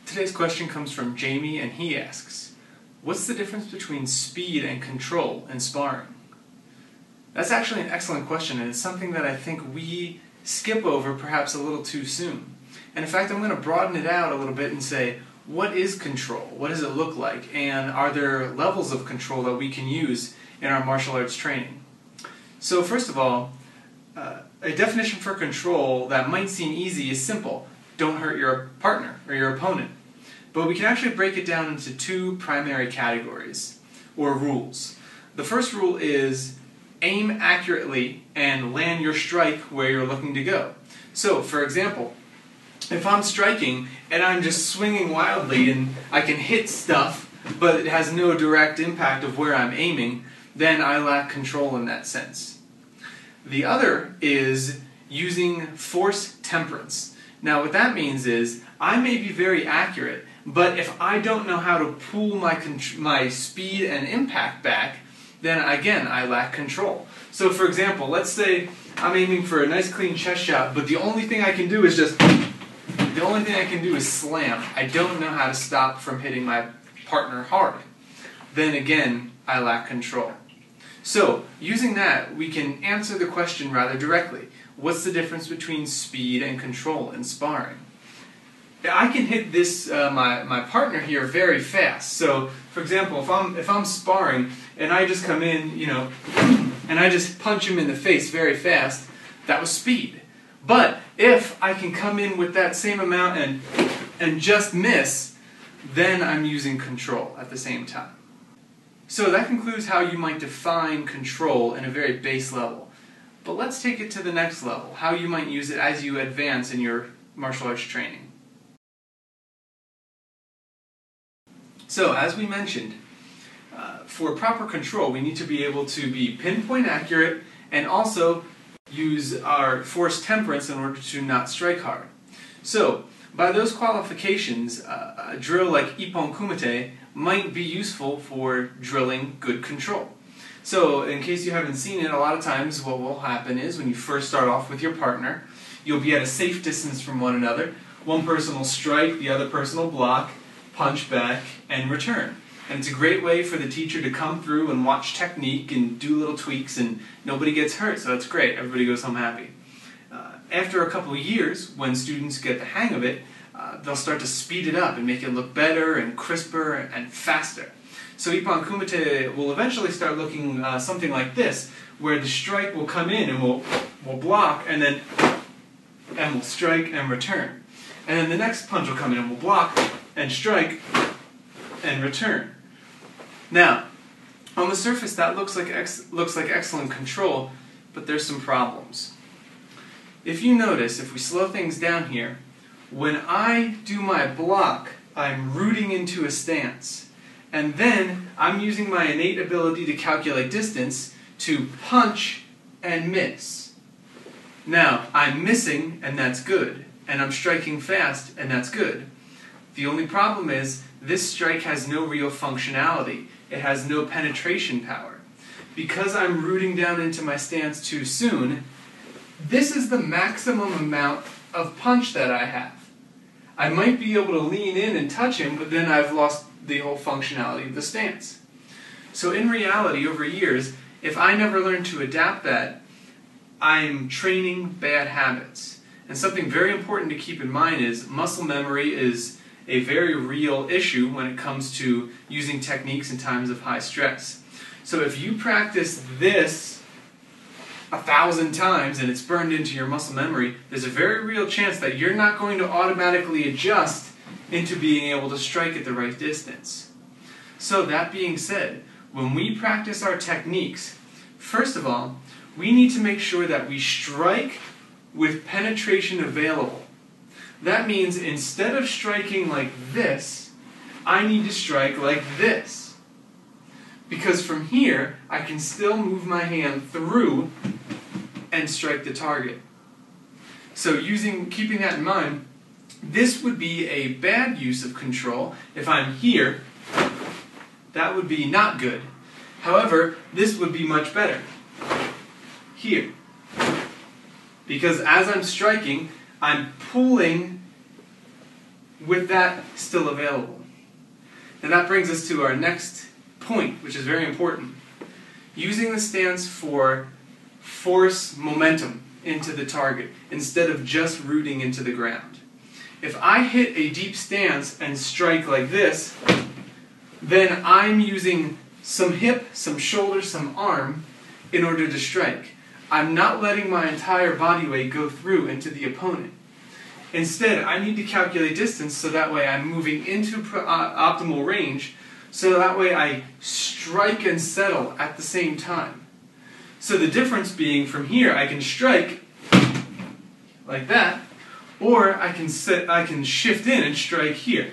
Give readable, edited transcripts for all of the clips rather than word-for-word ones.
Today's question comes from Jamie, and he asks, what's the difference between speed and control in sparring? That's actually an excellent question, and it's something that I think we skip over perhaps a little too soon. And in fact, I'm going to broaden it out a little bit and say, what is control? What does it look like? And are there levels of control that we can use in our martial arts training? So first of all, a definition for control that might seem easy is simple. Don't hurt your partner or your opponent. But we can actually break it down into two primary categories, or rules. The first rule is aim accurately and land your strike where you're looking to go. So, for example, if I'm striking and I'm just swinging wildly and I can hit stuff, but it has no direct impact of where I'm aiming, then I lack control in that sense. The other is using force temperance. Now what that means is, I may be very accurate, but if I don't know how to pull my speed and impact back, then again, I lack control. So for example, let's say I'm aiming for a nice clean chest shot, but the only thing I can do is slam. I don't know how to stop from hitting my partner hard. Then again, I lack control. So, using that, we can answer the question rather directly. What's the difference between speed and control in sparring? I can hit this my partner here very fast. So, for example, if I'm sparring and I just come in, and I just punch him in the face very fast, that was speed. But if I can come in with that same amount and just miss, then I'm using control at the same time. So that concludes how you might define control in a very base level. But let's take it to the next level, how you might use it as you advance in your martial arts training. So, as we mentioned, for proper control, we need to be able to be pinpoint accurate and also use our force temperance in order to not strike hard. So, by those qualifications, a drill like Ippon Kumite might be useful for drilling good control. So, in case you haven't seen it, a lot of times what will happen is when you first start off with your partner, you'll be at a safe distance from one another. One person will strike, the other person will block, punch back, and return. And it's a great way for the teacher to come through and watch technique and do little tweaks, and nobody gets hurt, so that's great. Everybody goes home happy. After a couple of years, when students get the hang of it, they'll start to speed it up and make it look better and crisper and faster. So Ippon Kumite will eventually start looking something like this, where the strike will come in and we'll block, and we'll strike and return. And then the next punch will come in and we'll block and strike and return. Now, on the surface that looks like excellent control, but there's some problems. If you notice, if we slow things down here, when I do my block, I'm rooting into a stance. And then I'm using my innate ability to calculate distance to punch and miss. Now, I'm missing, and that's good. And I'm striking fast, and that's good. The only problem is, this strike has no real functionality. It has no penetration power. Because I'm rooting down into my stance too soon, this is the maximum amount of punch that I have. I might be able to lean in and touch him, but then I've lost the whole functionality of the stance. So in reality, over years, if I never learn to adapt that, I'm training bad habits. And something very important to keep in mind is muscle memory is a very real issue when it comes to using techniques in times of high stress. So if you practice this 1,000 times and it's burned into your muscle memory, there's a very real chance that you're not going to automatically adjust into being able to strike at the right distance. So that being said, when we practice our techniques, first of all, we need to make sure that we strike with penetration available. That means instead of striking like this, I need to strike like this. Because from here, I can still move my hand through and strike the target. So keeping that in mind, this would be a bad use of control. If I'm here, that would be not good. However, this would be much better. Here. Because as I'm striking, I'm pulling with that still available. Now that brings us to our next point, which is very important. Using the stance for force momentum into the target instead of just rooting into the ground. If I hit a deep stance and strike like this, then I'm using some hip, some shoulder, some arm in order to strike. I'm not letting my entire body weight go through into the opponent. Instead, I need to calculate distance so that way I'm moving into optimal range, so that way I strike and settle at the same time. So the difference being from here, I can strike like that, or I can shift in and strike here.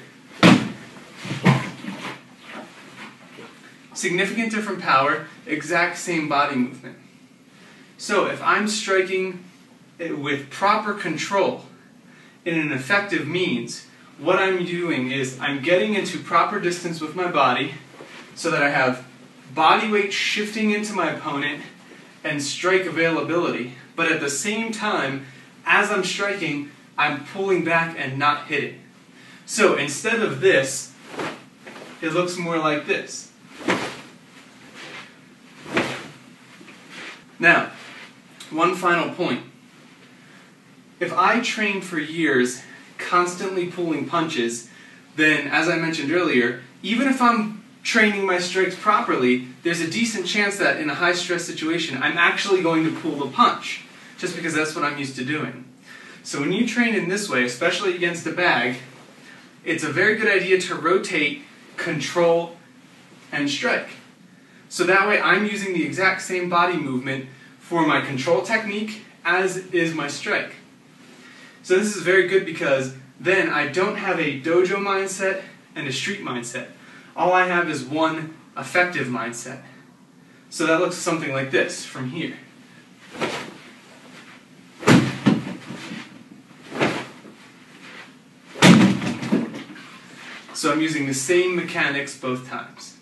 Significant different power, exact same body movement. So if I'm striking with proper control in an effective means, what I'm doing is I'm getting into proper distance with my body so that I have body weight shifting into my opponent and strike availability, but at the same time, as I'm striking, I'm pulling back and not hitting. So instead of this, it looks more like this. Now, one final point. If I train for years constantly pulling punches, then, as I mentioned earlier, even if I'm training my strikes properly, there's a decent chance that in a high-stress situation, I'm actually going to pull the punch, just because that's what I'm used to doing. So when you train in this way, especially against a bag, it's a very good idea to rotate, control, and strike. So that way I'm using the exact same body movement for my control technique as is my strike. So this is very good because then I don't have a dojo mindset and a street mindset. All I have is one effective mindset. So that looks something like this from here. So I'm using the same mechanics both times.